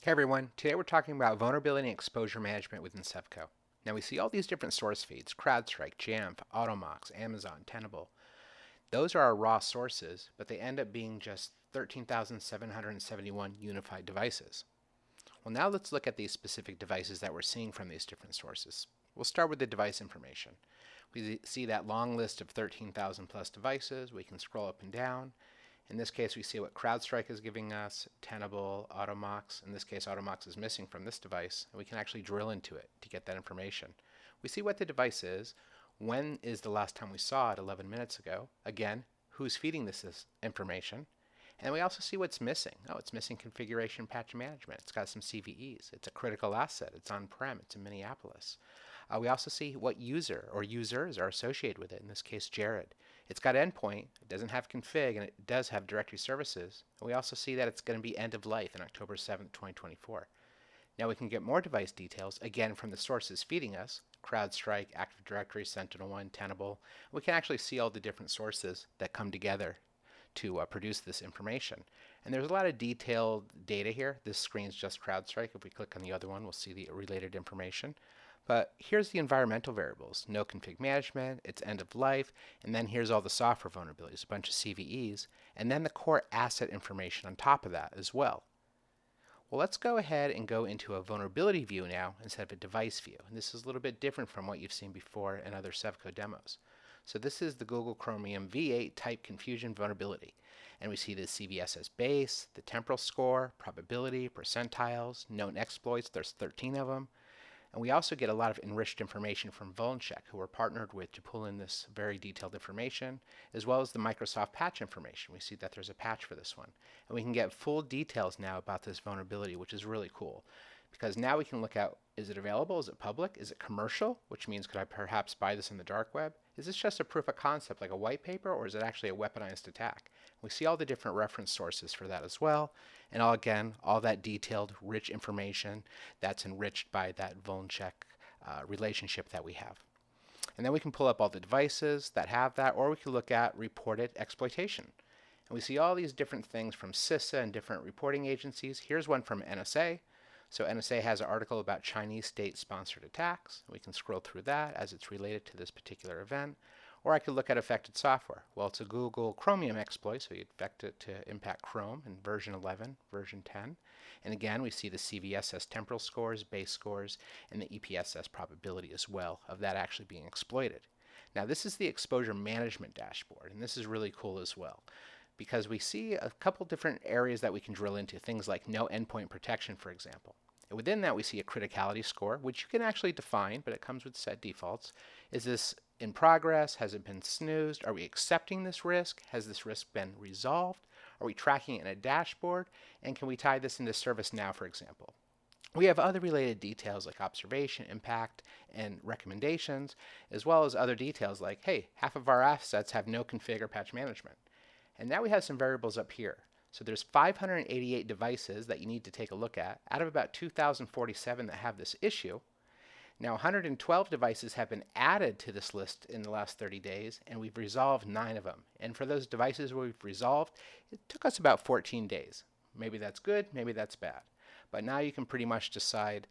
Hey everyone, today we're talking about vulnerability and exposure management within Sevco. Now we see all these different source feeds, CrowdStrike, Jamf, Automox, Amazon, Tenable. Those are our raw sources, but they end up being just 13,771 unified devices. Well, now let's look at these specific devices that we're seeing from these different sources. We'll start with the device information. We see that long list of 13,000 plus devices. We can scroll up and down. In this case, we see what CrowdStrike is giving us, Tenable, Automox. In this case, Automox is missing from this device, and we can actually drill into it to get that information. We see what the device is, when is the last time we saw it 11 minutes ago, again, who's feeding this information, and we also see what's missing. Oh, it's missing configuration patch management. It's got some CVEs. It's a critical asset. It's on-prem. It's in Minneapolis. We also see what user or users are associated with it, in this case, Jared. It's got endpoint, it doesn't have config, and it does have directory services. And we also see that it's going to be end of life on October 7th, 2024. Now we can get more device details, again, from the sources feeding us, CrowdStrike, Active Directory, SentinelOne, Tenable. We can actually see all the different sources that come together to produce this information. And there's a lot of detailed data here. This screen's just CrowdStrike. If we click on the other one, we'll see the related information. But here's the environmental variables. No config management, it's end of life, and then here's all the software vulnerabilities, a bunch of CVEs, and then the core asset information on top of that as well. Well, let's go ahead and go into a vulnerability view now instead of a device view. And this is a little bit different from what you've seen before in other Sevco demos. So this is the Google Chromium V8 type confusion vulnerability. And we see the CVEs as base, the temporal score, probability, percentiles, known exploits, there's 13 of them. And we also get a lot of enriched information from VulnCheck, who we're partnered with to pull in this very detailed information, as well as the Microsoft patch information. We see that there's a patch for this one. And we can get full details now about this vulnerability, which is really cool. Because now we can look at, is it available? Is it public? Is it commercial? Which means, could I perhaps buy this in the dark web? Is this just a proof of concept, like a white paper, or is it actually a weaponized attack? We see all the different reference sources for that as well. And again, all that detailed, rich information that's enriched by that VulnCheck relationship that we have. And then we can pull up all the devices that have that, or we can look at reported exploitation. And we see all these different things from CISA and different reporting agencies. Here's one from NSA. So NSA has an article about Chinese state-sponsored attacks. We can scroll through that as it's related to this particular event. Or I could look at affected software. Well, it's a Google Chromium exploit, so you'd expect it to impact Chrome in version 11, version 10. And again, we see the CVEs as temporal scores, base scores, and the EPS as probability as well of that actually being exploited. Now, this is the exposure management dashboard, and this is really cool as well, because we see a couple different areas that we can drill into, things like no endpoint protection, for example. And within that, we see a criticality score, which you can actually define, but it comes with set defaults. Is this in progress? Has it been snoozed? Are we accepting this risk? Has this risk been resolved? Are we tracking it in a dashboard? And can we tie this into ServiceNow, for example? We have other related details like observation, impact, and recommendations, as well as other details like, hey, half of our assets have no config or patch management. And now we have some variables up here. So there's 588 devices that you need to take a look at out of about 2,047 that have this issue. Now 112 devices have been added to this list in the last 30 days, and we've resolved 9 of them. And for those devices we've resolved, it took us about 14 days. Maybe that's good, maybe that's bad. But now you can pretty much decide,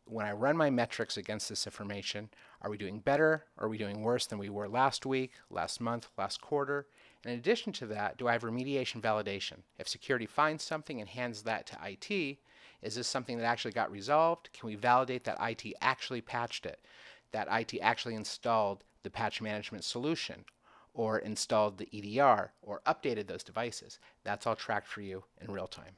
when I run my metrics against this information, are we doing better? Are we doing worse than we were last week, last month, last quarter? And in addition to that, do I have remediation validation? If security finds something and hands that to IT, is this something that actually got resolved? Can we validate that IT actually patched it? That IT actually installed the patch management solution, or installed the EDR, or updated those devices? That's all tracked for you in real time.